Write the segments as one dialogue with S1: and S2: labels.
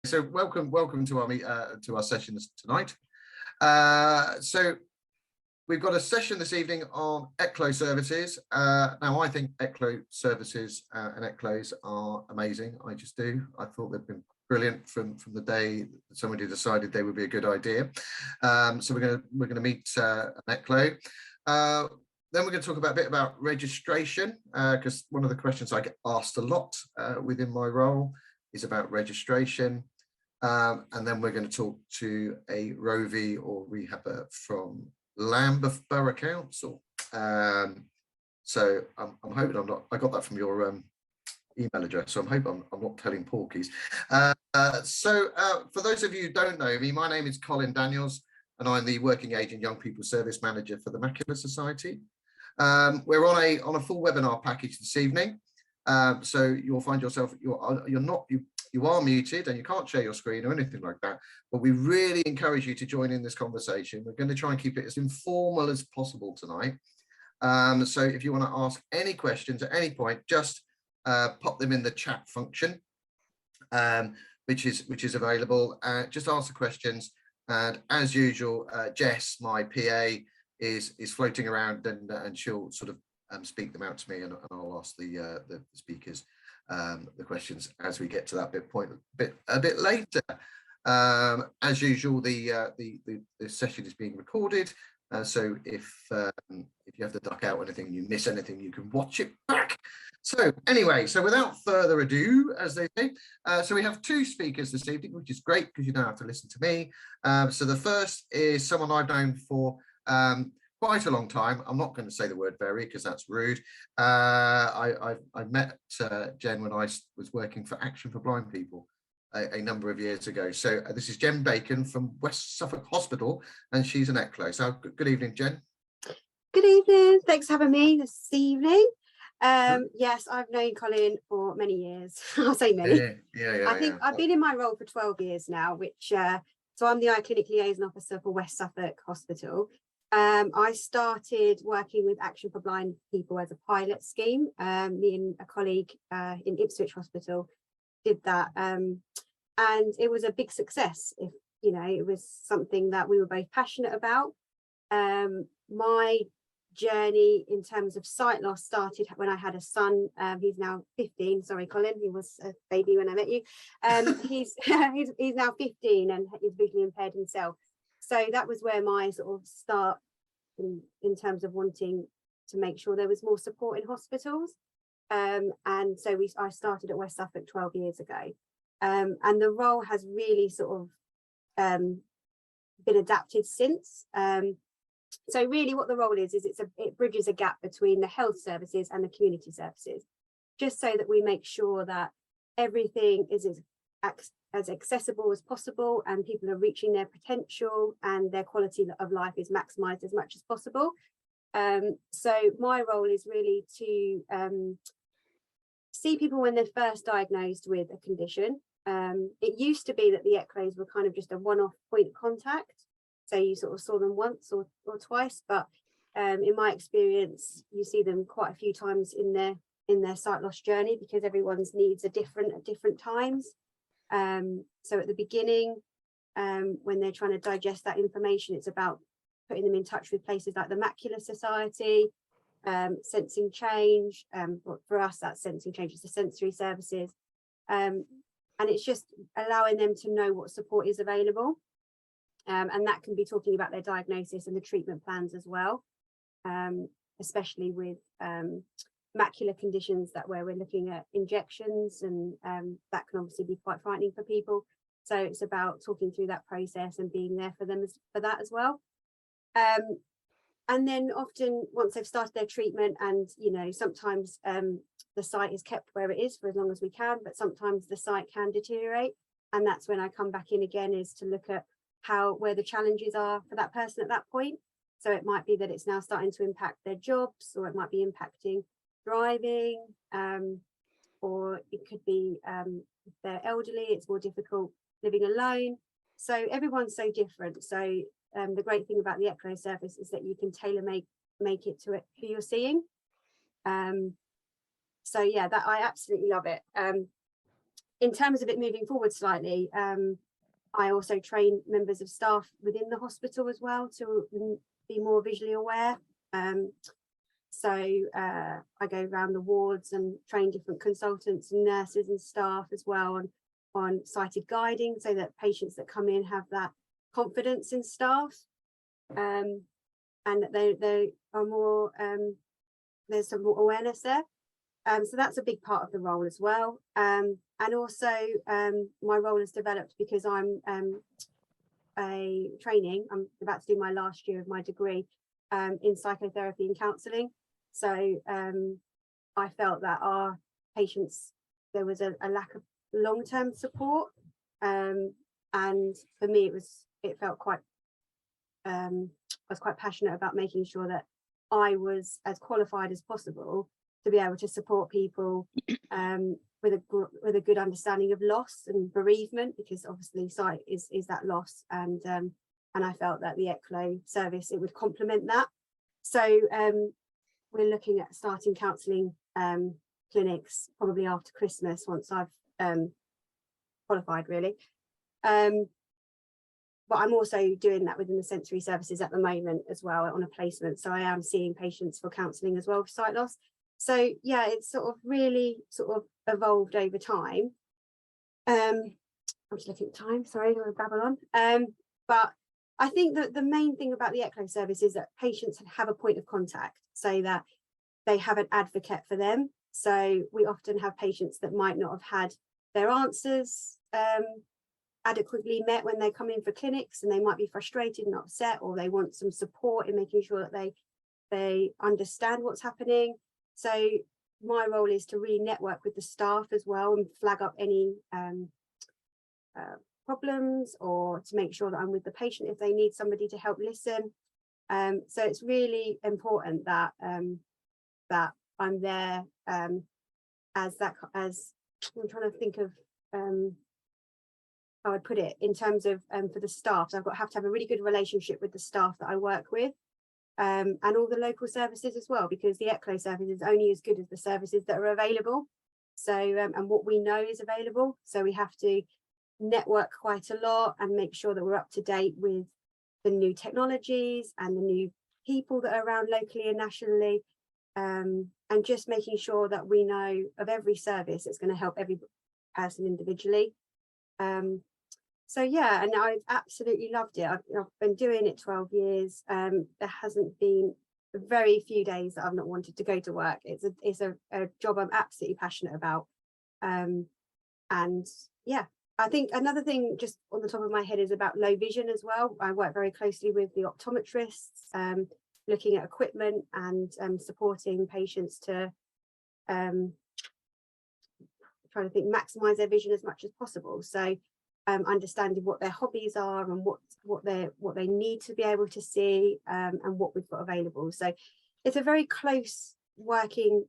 S1: So welcome to our sessions tonight. So we've got a session this evening on ECLO services. Now I think ECLO services and ECLOs are amazing. I just do. I thought they've been brilliant from the day that somebody decided they would be a good idea. So we're going to meet an ECLO. Then we're going to talk a bit about registration, because one of the questions I get asked a lot within my role is about registration. And then we're going to talk to a ROVI or rehabber from Lambeth Borough Council. So I'm hoping I got that from your email address, so I'm hoping I'm not telling porkies. So for those of you who don't know me, my name is Colin Daniels, and I'm the Working Age and Young People Service Manager for the Macular Society. We're on a full webinar package this evening, so you'll find yourself you are muted and you can't share your screen or anything like that, but we really encourage you to join in this conversation. We're going to try and keep it as informal as possible tonight. So if you want to ask any questions at any point, just pop them in the chat function, which is available. Just ask the questions, and as usual, Jess, my PA, is floating around, and she'll sort of speak them out to me, and I'll ask the speakers the questions as we get to that a bit later. As usual, the session is being recorded, so if you have to duck out or anything, you miss anything, you can watch it back. So anyway, so without further ado, as they say, so we have two speakers this evening, which is great because you don't have to listen to me. So the first is someone I've known for quite a long time. I'm not going to say the word very because that's rude. I met Jen when I was working for Action for Blind People a number of years ago. So this is Jen Bacon from West Suffolk Hospital, and she's an ECLO. So good evening, Jen.
S2: Good evening. Thanks for having me this evening. Yes, I've known Colin for many years. I'll say many. I think I've been in my role for 12 years now, which so I'm the Clinic Liaison Officer for West Suffolk Hospital. I started working with Action for Blind People as a pilot scheme. Me and a colleague in Ipswich Hospital did that, and it was a big success. It was something that we were both passionate about. My journey in terms of sight loss started when I had a son. He's now 15. Sorry, Colin, he was a baby when I met you. He's now 15 and he's visually impaired himself. So that was where my sort of start in terms of wanting to make sure there was more support in hospitals. And so I started at West Suffolk 12 years ago. And the role has really sort of been adapted since. So really what the role is it bridges a gap between the health services and the community services, just so that we make sure that everything is as accessible as possible and people are reaching their potential and their quality of life is maximised as much as possible. So my role is really to see people when they're first diagnosed with a condition. It used to be that the ECLOs were kind of just a one-off point of contact, so you sort of saw them once or twice, but in my experience you see them quite a few times in their sight loss journey, because everyone's needs are different at different times. So at the beginning, when they're trying to digest that information, it's about putting them in touch with places like the Macular Society, sensing change. For us, that's sensing change, it's the sensory services. And it's just allowing them to know what support is available. And that can be talking about their diagnosis and the treatment plans as well, especially with macular conditions where we're looking at injections, and that can obviously be quite frightening for people. So it's about talking through that process and being there for them for that as well. And then often once they've started their treatment, and sometimes the sight is kept where it is for as long as we can, but sometimes the sight can deteriorate, and that's when I come back in again, is to look at where the challenges are for that person at that point. So it might be that it's now starting to impact their jobs, or it might be impacting driving, or it could be if they're elderly, it's more difficult living alone. So everyone's so different. So the great thing about the ECLO service is that you can tailor make it to who you're seeing. So yeah, that I absolutely love it. in terms of it moving forward slightly, I also train members of staff within the hospital as well to be more visually aware. So I go around the wards and train different consultants and nurses and staff as well on sighted guiding, so that patients that come in have that confidence in staff, and that they are more, there's some more awareness there. So that's a big part of the role as well. And also my role has developed because I'm I'm about to do my last year of my degree in psychotherapy and counselling. So I felt that our patients, there was a lack of long-term support, and for me it felt quite, I was quite passionate about making sure that I was as qualified as possible to be able to support people with a good understanding of loss and bereavement, because obviously sight is that loss, and I felt that the ECLO service, it would complement that. So we're looking at starting counselling clinics probably after Christmas, once I've qualified really. But I'm also doing that within the sensory services at the moment as well on a placement. So I am seeing patients for counselling as well for sight loss. So yeah, it's sort of really sort of evolved over time. I'm just looking at time, sorry, I'm going to babble on. But I think that the main thing about the ECLO service is that patients have a point of contact, so that they have an advocate for them. So we often have patients that might not have had their answers adequately met when they come in for clinics, and they might be frustrated and upset, or they want some support in making sure that they understand what's happening. So my role is to really network with the staff as well and flag up any problems, or to make sure that I'm with the patient if they need somebody to help listen. So it's really important that that I'm there as I'm trying to think of how I'd put it in terms of for the staff. So have to have a really good relationship with the staff that I work with, and all the local services as well, because the ECLO service is only as good as the services that are available. So and what we know is available. So we have to network quite a lot and make sure that we're up to date with the new technologies and the new people that are around locally and nationally, and just making sure that we know of every service that's going to help every person individually. So yeah, and I've absolutely loved it. I've been doing it 12 years. There hasn't been very few days that I've not wanted to go to work. It's a job I'm absolutely passionate about. And yeah, I think another thing just on the top of my head is about low vision as well. I work very closely with the optometrists, looking at equipment and supporting patients to trying to think maximize their vision as much as possible. So understanding what their hobbies are and what they need to be able to see, and what we've got available. So it's a very close working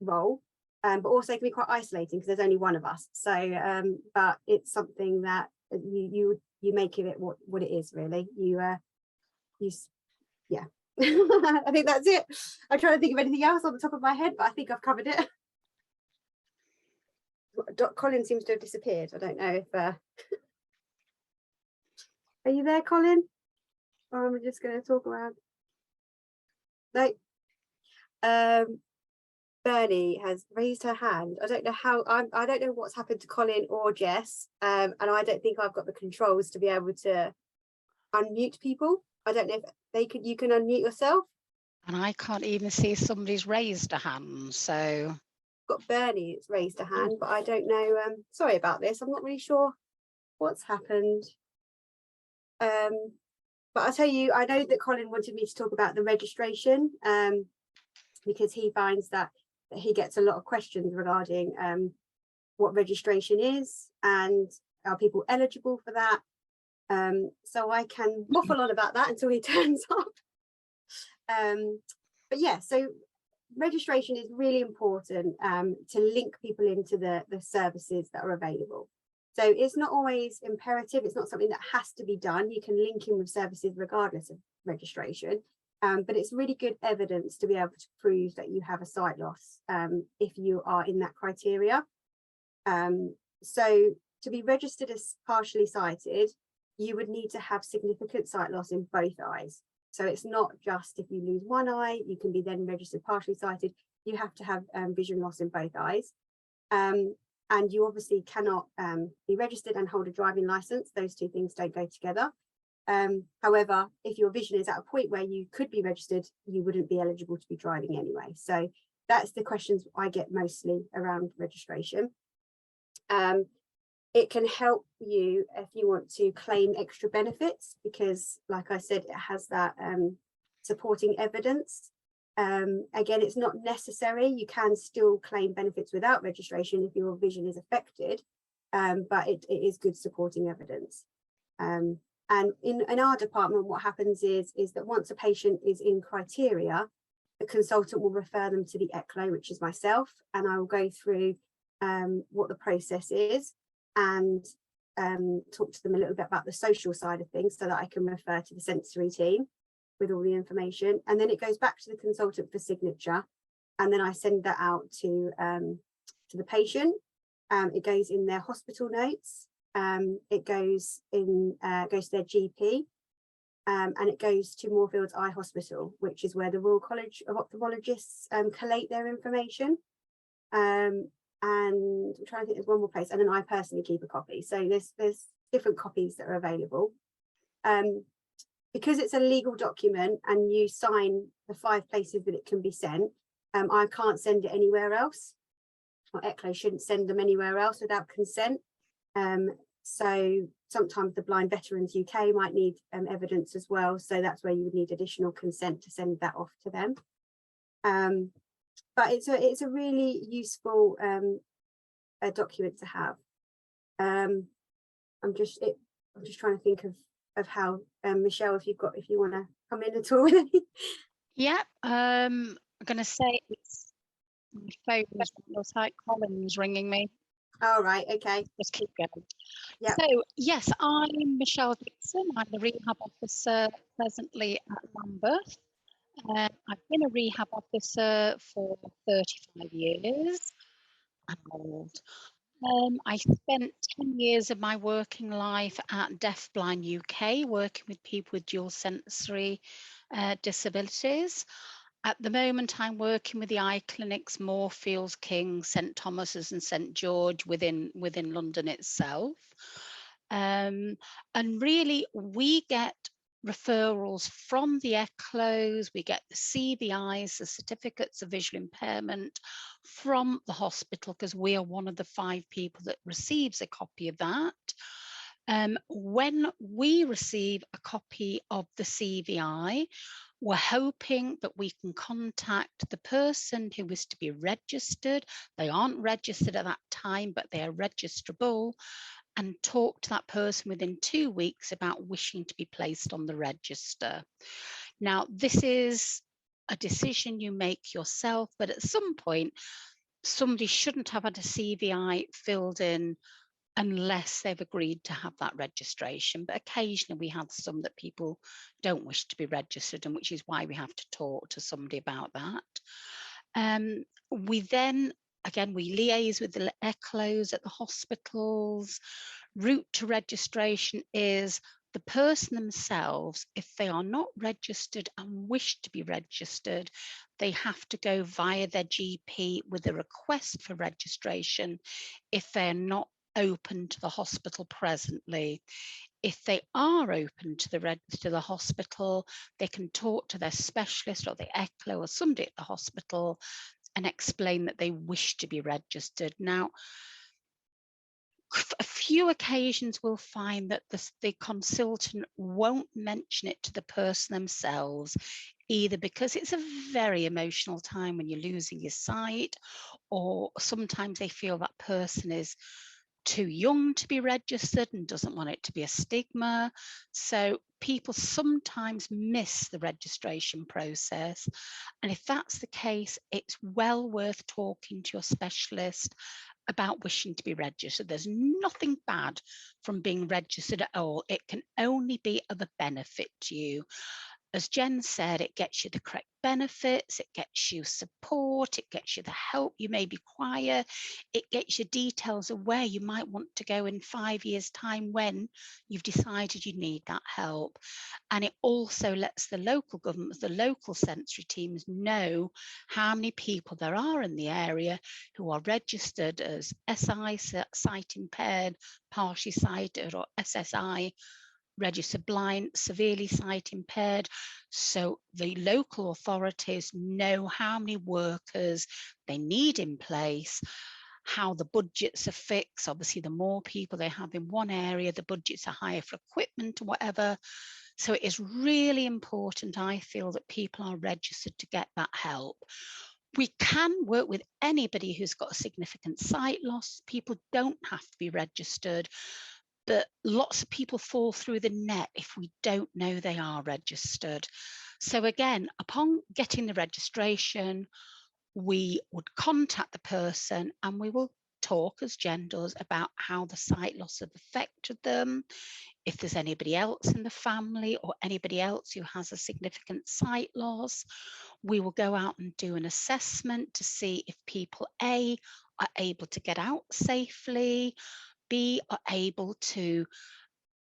S2: role, but also it can be quite isolating because there's only one of us. So but it's something that you make of it what it is really. Yeah. I think that's it. I'm trying to think of anything else on the top of my head, but I think I've covered it. Colin seems to have disappeared. I don't know if are you there, Colin, or am I just going to talk around? No. Bernie has raised her hand. I don't know how. I don't know what's happened to Colin or Jess, and I don't think I've got the controls to be able to unmute people. I don't know if you can unmute yourself.
S3: And I can't even see if somebody's raised a hand, so
S2: got Bernie that's raised a hand, but I don't know. Sorry about this. I'm not really sure what's happened. But I'll tell you, I know that Colin wanted me to talk about the registration, because he finds that he gets a lot of questions regarding what registration is and are people eligible for that. So I can waffle on about that until he turns up. But yeah, so registration is really important to link people into the services that are available. So it's not always imperative. It's not something that has to be done. You can link in with services regardless of registration. But it's really good evidence to be able to prove that you have a sight loss if you are in that criteria. So to be registered as partially sighted, you would need to have significant sight loss in both eyes. So it's not just if you lose one eye, you can be then registered partially sighted. You have to have vision loss in both eyes. And you obviously cannot be registered and hold a driving license. Those two things don't go together. However, if your vision is at a point where you could be registered, you wouldn't be eligible to be driving anyway. So that's the questions I get mostly around registration. It can help you if you want to claim extra benefits, because like I said, it has that supporting evidence. Again, it's not necessary. You can still claim benefits without registration if your vision is affected, but it is good supporting evidence. And in our department, what happens is that once a patient is in criteria, the consultant will refer them to the ECLO, which is myself, and I will go through what the process is and talk to them a little bit about the social side of things so that I can refer to the sensory team with all the information. And then it goes back to the consultant for signature. And then I send that out to the patient. It goes in their hospital notes. It goes to their GP. And it goes to Moorfields Eye Hospital, which is where the Royal College of Ophthalmologists collate their information. And I'm trying to think, there's one more place, and then I personally keep a copy. So there's different copies that are available. Because it's a legal document and you sign the 5 places that it can be sent, I can't send it anywhere else, or ECLO shouldn't send them anywhere else without consent. So sometimes the Blind Veterans UK might need evidence as well. So that's where you would need additional consent to send that off to them. But it's a really useful document to have. I'm just trying to think of how Michelle, if you want to come in at all.
S3: Yeah, I'm gonna say it's my phone looks like Colin's ringing me.
S2: All right, okay.
S3: Just keep going.
S2: Yeah.
S3: So yes, I'm Michelle Dixon. I'm the rehab officer presently at Lambeth. I've been a rehab officer for 35 years. I'm old. I spent 10 years of my working life at Deafblind UK, working with people with dual sensory disabilities. At the moment, I'm working with the eye clinics, Moorfields, King, St Thomas's and St George within London itself. And really, we get referrals from the ECLOs, we get the CVIs, the certificates of visual impairment from the hospital, because we are one of the 5 people that receives a copy of that. When we receive a copy of the CVI, we're hoping that we can contact the person who is to be registered. They aren't registered at that time, but they are registrable, and talk to that person within 2 weeks about wishing to be placed on the register. Now, this is a decision you make yourself, but at some point, somebody shouldn't have had a CVI filled in unless they've agreed to have that registration. But occasionally we have some that people don't wish to be registered, and which is why we have to talk to somebody about that. We then, again, we liaise with the ECLOs at the hospitals. Route to registration is the person themselves. If they are not registered and wish to be registered, they have to go via their GP with a request for registration if they're not open to the hospital presently. If they are open to the hospital, they can talk to their specialist or the ECLO or somebody at the hospital and explain that they wish to be registered. Now, a few occasions we'll find that the consultant won't mention it to the person themselves, either because it's a very emotional time when you're losing your sight, or sometimes they feel that person is too young to be registered and doesn't want it to be a stigma. So people sometimes miss the registration process. And if that's the case, it's well worth talking to your specialist about wishing to be registered. There's nothing bad from being registered at all. It can only be of a benefit to you. as Jen said, it gets you the correct benefits, it gets you support, it gets you the help you may require, it gets you details of where you might want to go in 5 years' time when you've decided you need that help. And it also lets the local governments, the local sensory teams know how many people there are in the area who are registered as SI, sight impaired, partially sighted, or SSI, registered blind, severely sight impaired. So the local authorities know how many workers they need in place, how the budgets are fixed. Obviously, the more people they have in one area, the budgets are higher for equipment or whatever. So it is really important, I feel, that people are registered to get that help. We can work with anybody who's got a significant sight loss. People don't have to be registered, but lots of people fall through the net if we don't know they are registered. So again, upon getting the registration, we would contact the person and we will talk, as Jen does, about how the sight loss have affected them, if there's anybody else in the family or anybody else who has a significant sight loss. We will go out and do an assessment to see if people, A, are able to get out safely, B, are able to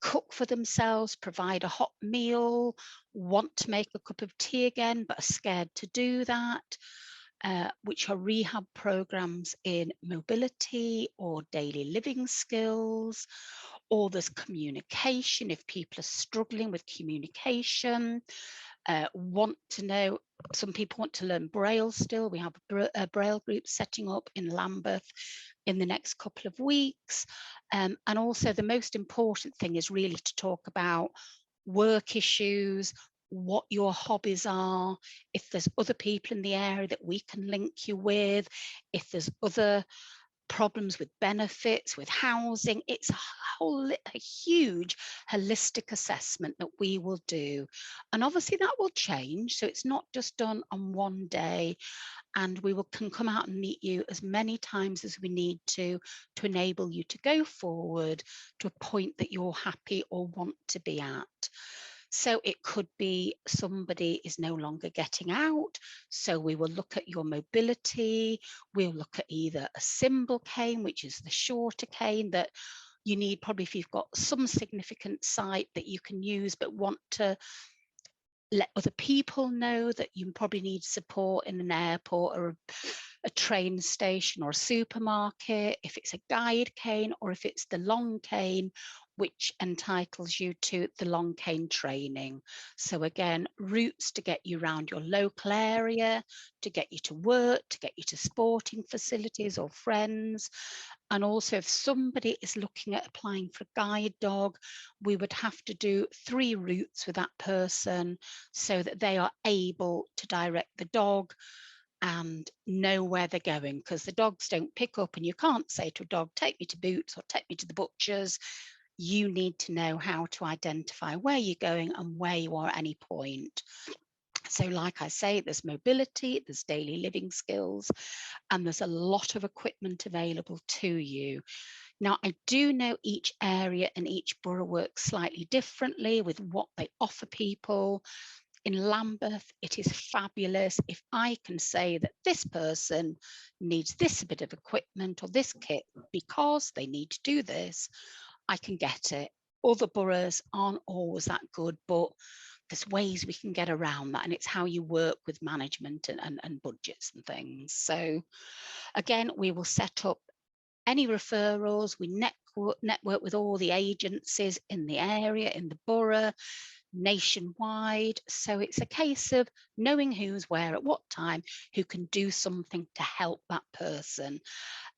S3: cook for themselves, provide a hot meal, want to make a cup of tea again, but are scared to do that, which are rehab programs in mobility or daily living skills, or there's communication, if people are struggling with communication, want to know, some people want to learn Braille still. We have a Braille group setting up in Lambeth in the next couple of weeks. And also the most important thing is really to talk about work issues, what your hobbies are, if there's other people in the area that we can link you with, if there's other problems with benefits, with housing. It's a huge holistic assessment that we will do. And obviously that will change. So it's not just done on one day, and we can come out and meet you as many times as we need to enable you to go forward to a point that you're happy or want to be at. So it could be somebody is no longer getting out. So we will look at your mobility. We'll look at either a symbol cane, which is the shorter cane that you need probably if you've got some significant sight that you can use, but want to let other people know that you probably need support in an airport or a train station or a supermarket, if it's a guide cane, or if it's the long cane, which entitles you to the long cane training. So again, routes to get you around your local area, to get you to work, to get you to sporting facilities or friends. And also if somebody is looking at applying for a guide dog, we would have to do 3 routes with that person so that they are able to direct the dog and know where they're going, because the dogs don't pick up, and you can't say to a dog, take me to Boots or take me to the butcher's. You need to know how to identify where you're going and where you are at any point. So like I say, there's mobility, there's daily living skills, and there's a lot of equipment available to you. Now, I do know each area and each borough works slightly differently with what they offer people. In Lambeth, it is fabulous if I can say that this person needs this bit of equipment or this kit because they need to do this, I can get it. Other boroughs aren't always that good, but there's ways we can get around that, and it's how you work with management and budgets and things. So again, we will set up any referrals. We network with all the agencies in the area, in the borough, nationwide. So it's a case of knowing who's where at what time, who can do something to help that person.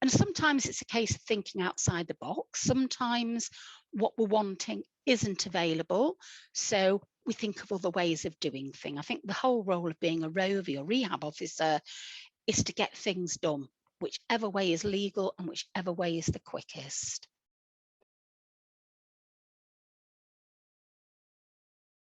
S3: And sometimes it's a case of thinking outside the box. Sometimes what we're wanting isn't available. So we think of other ways of doing things. I think the whole role of being a ROVI or rehab officer is to get things done, whichever way is legal and whichever way is the quickest.